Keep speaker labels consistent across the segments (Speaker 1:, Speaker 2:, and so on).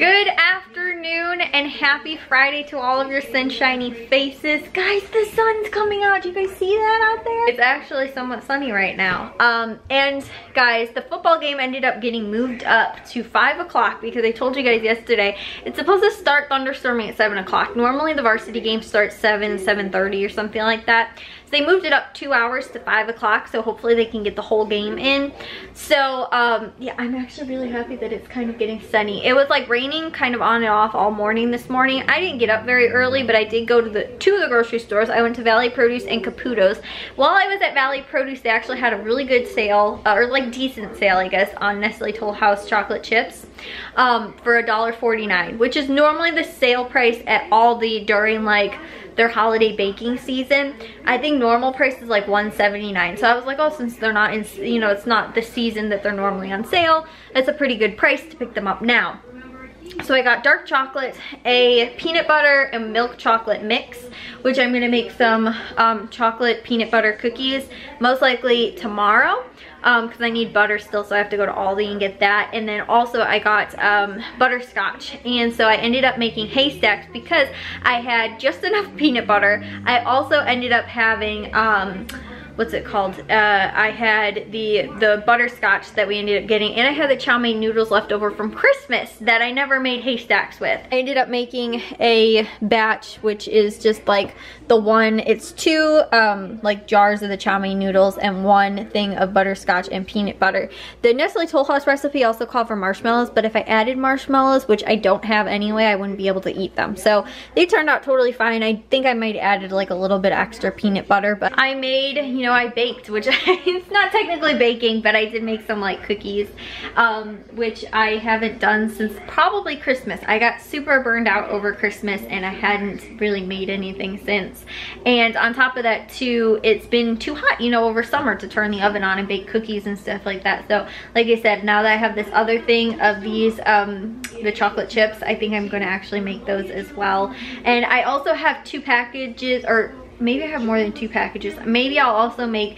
Speaker 1: Good afternoon and happy Friday to all of your sunshiny faces. Guys, the sun's coming out. Do you guys see that out there? It's actually somewhat sunny right now. And guys, the football game ended up getting moved up to 5 o'clock because I told you guys yesterday it's supposed to start thunderstorming at 7 o'clock. Normally the varsity game starts 7:30 or something like that. So they moved it up 2 hours to 5 o'clock, so hopefully they can get the whole game in. So yeah, I'm actually really happy that it's kind of getting sunny. It was like raining kind of on and off all morning this morning. I didn't get up very early, but I did go to two of the grocery stores. I went to Valley Produce and Caputo's. While I was at Valley Produce, they actually had a really good sale, or like decent sale, I guess, on Nestle Toll House chocolate chips for $1.49, which is normally the sale price at Aldi during like their holiday baking season. I think normal price is like $1.79. So I was like, oh, since they're not in, you know, it's not the season that they're normally on sale, that's a pretty good price to pick them up now. So I got dark chocolate, a peanut butter and milk chocolate mix, which I'm gonna make some chocolate peanut butter cookies, most likely tomorrow, because I need butter still, so I have to go to Aldi and get that. And then also I got butterscotch, and so I ended up making haystacks because I had just enough peanut butter. I also ended up having what's it called? I had the butterscotch that we ended up getting, and I had the chow mein noodles left over from Christmas that I never made haystacks with. I ended up making a batch, which is just like the one, it's two like jars of the chow mein noodles and one thing of butterscotch and peanut butter. The Nestle Toll House recipe also called for marshmallows, but if I added marshmallows, which I don't have anyway, I wouldn't be able to eat them. So they turned out totally fine. I think I might have added like a little bit extra peanut butter, but I made, you know, I baked, which it's not technically baking, but I did make some like cookies, which I haven't done since probably Christmas. I got super burned out over Christmas and I hadn't really made anything since. And on top of that too, it's been too hot, you know, over summer to turn the oven on and bake cookies and stuff like that. So like I said, now that I have this other thing of these, the chocolate chips, I think I'm gonna actually make those as well. And I also have 2 packages, or maybe I have more than 2 packages. Maybe I'll also make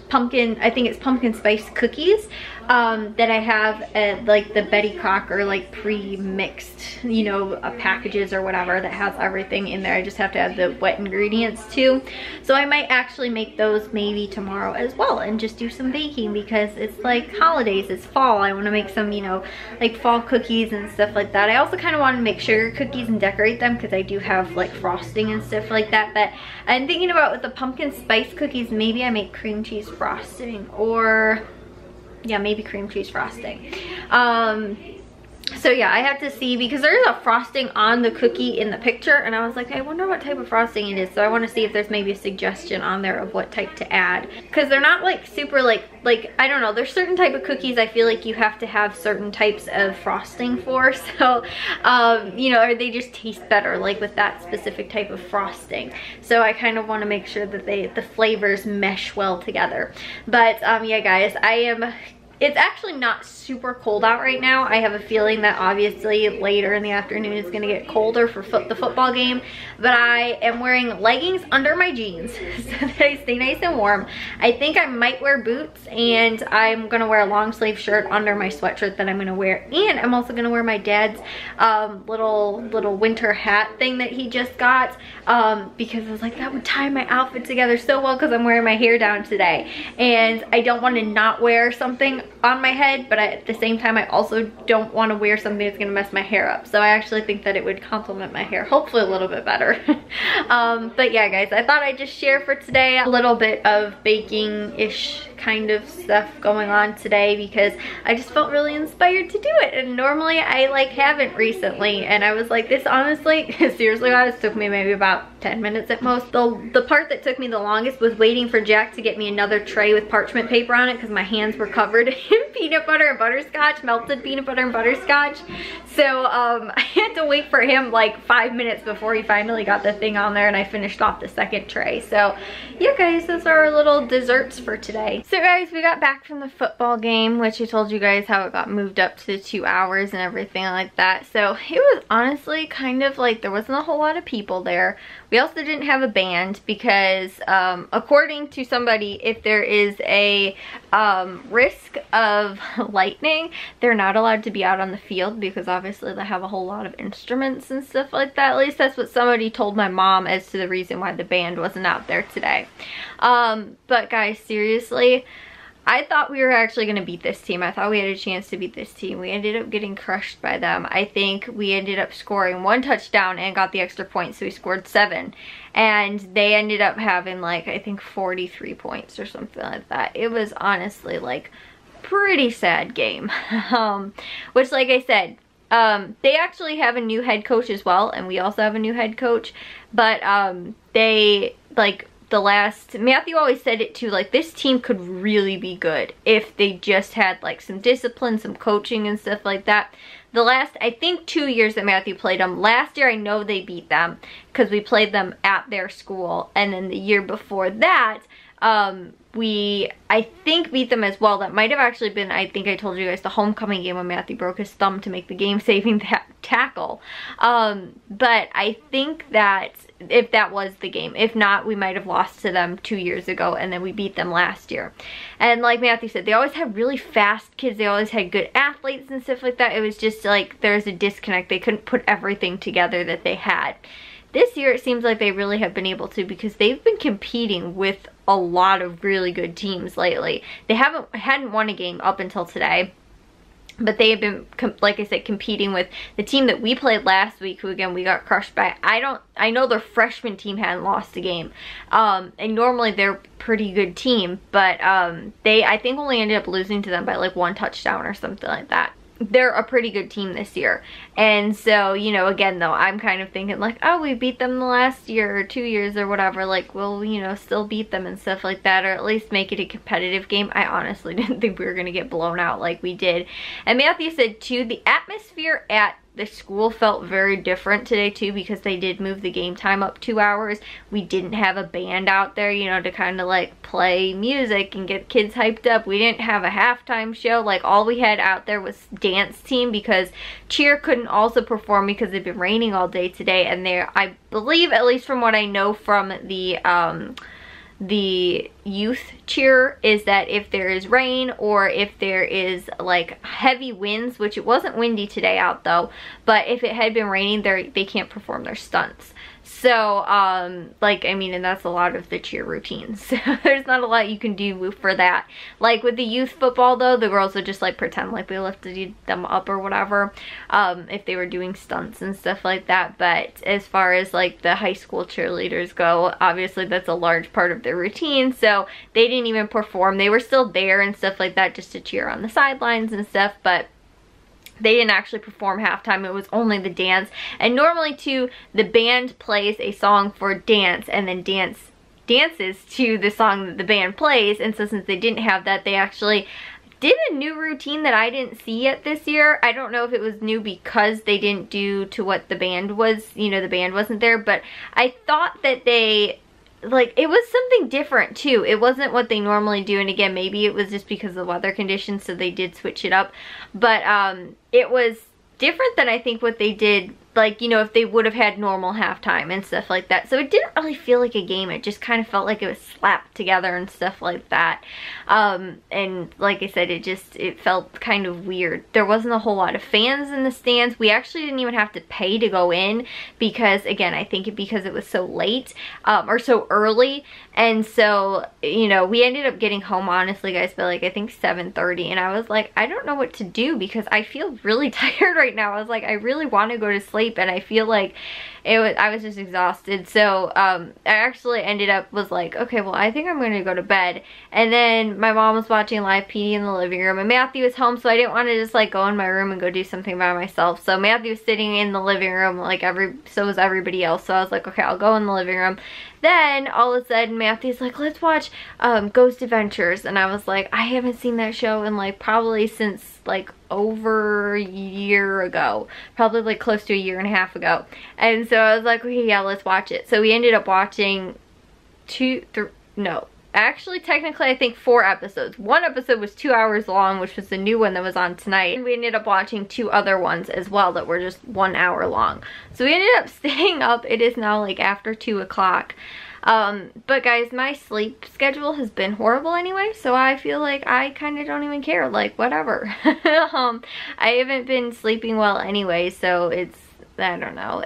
Speaker 1: pumpkin, I think it's pumpkin spice cookies that I have at like the Betty Crocker like pre-mixed, you know, packages or whatever that has everything in there. I just have to add the wet ingredients too. So I might actually make those maybe tomorrow as well and just do some baking because it's like holidays, it's fall. I want to make some, you know, like fall cookies and stuff like that. I also kind of want to make sugar cookies and decorate them because I do have like frosting and stuff like that. But I'm thinking about with the pumpkin spice cookies, maybe I make cream cheese frosting, or yeah, maybe cream cheese frosting. So yeah, I have to see because there is a frosting on the cookie in the picture, and I was like, I wonder what type of frosting it is. So I want to see if there's maybe a suggestion on there of what type to add, because they're not like super like I don't know, there's certain type of cookies I feel like you have to have certain types of frosting for. So you know, or they just taste better like with that specific type of frosting. So I kind of want to make sure that the flavors mesh well together. But yeah guys, it's actually not super cold out right now. I have a feeling that obviously later in the afternoon it's gonna get colder for the football game, but I am wearing leggings under my jeans so that I stay nice and warm. I think I might wear boots, and I'm gonna wear a long sleeve shirt under my sweatshirt that I'm gonna wear, and I'm also gonna wear my dad's little winter hat thing that he just got because I was like, that would tie my outfit together so well because I'm wearing my hair down today, and I don't want to not wear something on my head, but at the same time I also don't want to wear something that's gonna mess my hair up. So I actually think that it would complement my hair hopefully a little bit better. But yeah guys, I thought I'd just share for today a little bit of baking-ish kind of stuff going on today because I just felt really inspired to do it, and normally I like haven't recently, and I was like, this honestly seriously guys took me maybe about 10 minutes at most. The part that took me the longest was waiting for Jack to get me another tray with parchment paper on it because my hands were covered in peanut butter and butterscotch, melted peanut butter and butterscotch. So I had to wait for him like 5 minutes before he finally got the thing on there and I finished off the second tray. So yeah guys, those are our little desserts for today. So guys, we got back from the football game, which I told you guys how it got moved up to 2 hours and everything like that. So it was honestly kind of like there wasn't a whole lot of people there. We also didn't have a band because according to somebody, if there is a risk of lightning, they're not allowed to be out on the field because obviously they have a whole lot of instruments and stuff like that. At least that's what somebody told my mom as to the reason why the band wasn't out there today. But guys, seriously, I thought we were actually going to beat this team. I thought we had a chance to beat this team. We ended up getting crushed by them. I think we ended up scoring 1 touchdown and got the extra point, so we scored 7. And they ended up having like, I think 43 points or something like that. It was honestly like pretty sad game. Which, like I said, they actually have a new head coach as well, and we also have a new head coach. But they, like, Matthew always said it too, like, this team could really be good if they just had like some discipline, some coaching and stuff like that. The last, I think 2 years that Matthew played them, last year I know they beat them because we played them at their school, and then the year before that, we, I think, beat them as well. That might have actually been, I think I told you guys, the homecoming game when Matthew broke his thumb to make the game-saving tackle. But I think that if that was the game. If not, we might have lost to them 2 years ago, and then we beat them last year. And like Matthew said, they always had really fast kids. They always had good athletes and stuff like that. It was just like there's a disconnect. They couldn't put everything together that they had. This year, it seems like they really have been able to, because they've been competing with a lot of really good teams lately. They hadn't won a game up until today, but they have been, like I said, competing with the team that we played last week, who again we got crushed by. I know their freshman team hadn't lost a game, and normally they're a pretty good team, but they, I think, only ended up losing to them by like 1 touchdown or something like that. They're a pretty good team this year. And so, you know, again though, I'm kind of thinking like, oh, we beat them the last year or 2 years or whatever, like we'll, you know, still beat them and stuff like that, or at least make it a competitive game. I honestly didn't think we were gonna get blown out like we did. And Matthew said too, the atmosphere at the school felt very different today too, because they did move the game time up 2 hours. We didn't have a band out there, you know, to kind of like play music and get kids hyped up. We didn't have a halftime show. Like, all we had out there was dance team, because cheer couldn't also perform because it'd been raining all day today. And there, I believe, at least from what I know from the youth cheer, is that if there is rain or if there is like heavy winds, which it wasn't windy today out though, but if it had been raining, they can't perform their stunts. So like, I mean, and that's a lot of the cheer routines. There's not a lot you can do for that. Like with the youth football though, the girls would just like pretend like we lifted them up or whatever, if they were doing stunts and stuff like that. But as far as like the high school cheerleaders go, obviously that's a large part of their routine, so they didn't even perform. They were still there and stuff like that just to cheer on the sidelines and stuff, but they didn't actually perform halftime. It was only the dance. And normally too, the band plays a song for dance and then dances to the song that the band plays. And so since they didn't have that, they actually did a new routine that I didn't see yet this year. I don't know if it was new because they didn't do to what the band was, you know, the band wasn't there, but I thought that they, like, it was something different too. It wasn't what they normally do, and again, maybe it was just because of the weather conditions, so they did switch it up. But it was different than I think what they did, like, you know, if they would have had normal halftime and stuff like that. So it didn't really feel like a game. It just kind of felt like it was slapped together and stuff like that. And like I said, it felt kind of weird. There wasn't a whole lot of fans in the stands. We actually didn't even have to pay to go in because, again, I think because it was so late, or so early. And so, you know, we ended up getting home, honestly, guys, by like, I think 7:30. And I was like, I don't know what to do because I feel really tired right now. I was like, I really want to go to sleep, and I feel like I was just exhausted. So I actually was like, okay, well, I think I'm going to go to bed. And then my mom was watching live PD in the living room, and Matthew was home, so I didn't want to just like go in my room and go do something by myself. So Matthew was sitting in the living room, like so was everybody else. So I was like, okay, I'll go in the living room. Then all of a sudden Matthew's like, let's watch Ghost Adventures. And I was like, I haven't seen that show in like probably since like over a year ago, probably like close to a year and a half ago. And so I was like, okay, yeah, let's watch it. So we ended up watching no. Actually, technically, I think 4 episodes. One episode was 2 hours long, which was the new one that was on tonight. And we ended up watching 2 other ones as well that were just 1 hour long. So we ended up staying up. It is now like after 2 o'clock. But guys, my sleep schedule has been horrible anyway, so I feel like I kind of don't even care. Like, whatever. I haven't been sleeping well anyway, so it's, I don't know.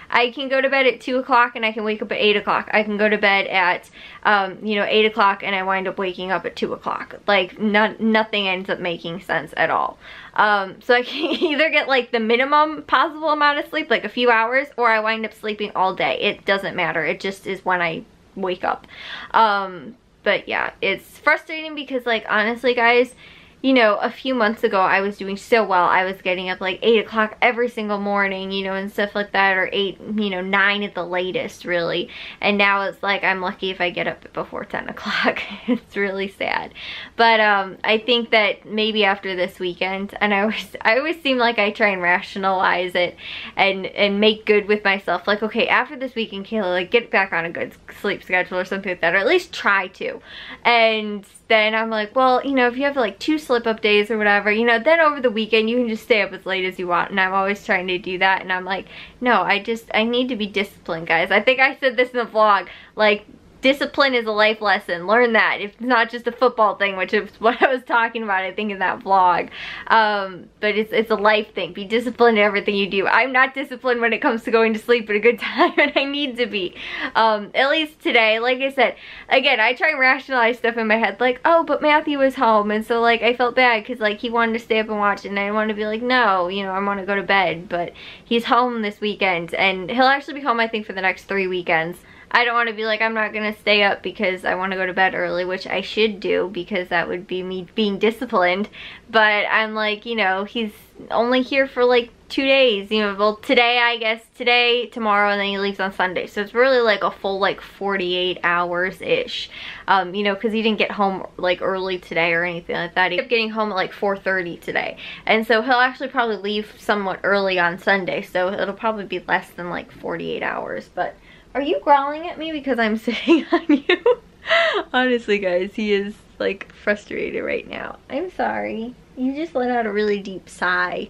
Speaker 1: I can go to bed at 2 o'clock and I can wake up at 8 o'clock. I can go to bed at, 8 o'clock and I wind up waking up at 2 o'clock. Like, nothing ends up making sense at all. So I can either get like the minimum possible amount of sleep, like a few hours, or I wind up sleeping all day. It doesn't matter. It just is when I wake up. But yeah, it's frustrating because, like, honestly, guys, you know, a few months ago I was doing so well. I was getting up like 8 o'clock every single morning, you know, and stuff like that, or 9 at the latest, really. And now it's like I'm lucky if I get up before 10 o'clock. It's really sad. But I think that maybe after this weekend, and I always seem like I try and rationalize it and make good with myself. Like, okay, after this weekend, Kayla, like, get back on a good sleep schedule or something like that, or at least try to. And then I'm like, well, you know, if you have like 2 slip-up days or whatever, you know, then over the weekend you can just stay up as late as you want. And I'm always trying to do that, and I'm like, no, I need to be disciplined, guys. I think I said this in the vlog, like, discipline is a life lesson. Learn that. It's not just a football thing, which is what I was talking about, I think, in that vlog. But it's a life thing. Be disciplined in everything you do. I'm not disciplined when it comes to going to sleep at a good time, and I need to be. At least today, like I said, again, I try and rationalize stuff in my head, like, oh, but Matthew was home, and so, like, I felt bad because, like, he wanted to stay up and watch it, and I wanted to be like, no, you know, I want to go to bed. But he's home this weekend, and he'll actually be home, I think, for the next 3 weekends. I don't want to be like, I'm not going to stay up because I want to go to bed early, which I should do because that would be me being disciplined. But I'm like, you know, he's only here for like 2 days. You know, well, today, I guess, today, tomorrow, and then he leaves on Sunday. So it's really like a full like 48 hours-ish. You know, because he didn't get home like early today or anything like that. He kept getting home at like 4:30 today. And so he'll actually probably leave somewhat early on Sunday. So it'll probably be less than like 48 hours. But are you growling at me because I'm sitting on you? Honestly, guys, he is like frustrated right now. I'm sorry. You just let out a really deep sigh,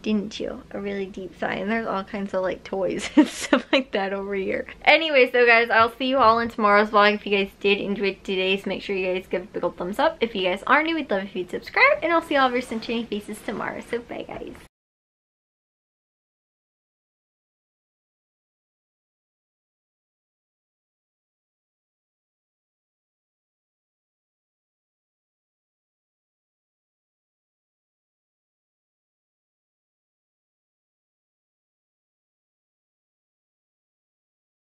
Speaker 1: didn't you? A really deep sigh. And there's all kinds of like toys and stuff like that over here. Anyway, so guys, I'll see you all in tomorrow's vlog. If you guys did enjoy today's, make sure you guys give a big old thumbs up. If you guys are new, we'd love if you'd subscribe. And I'll see all of your sunshiny faces tomorrow. So bye, guys.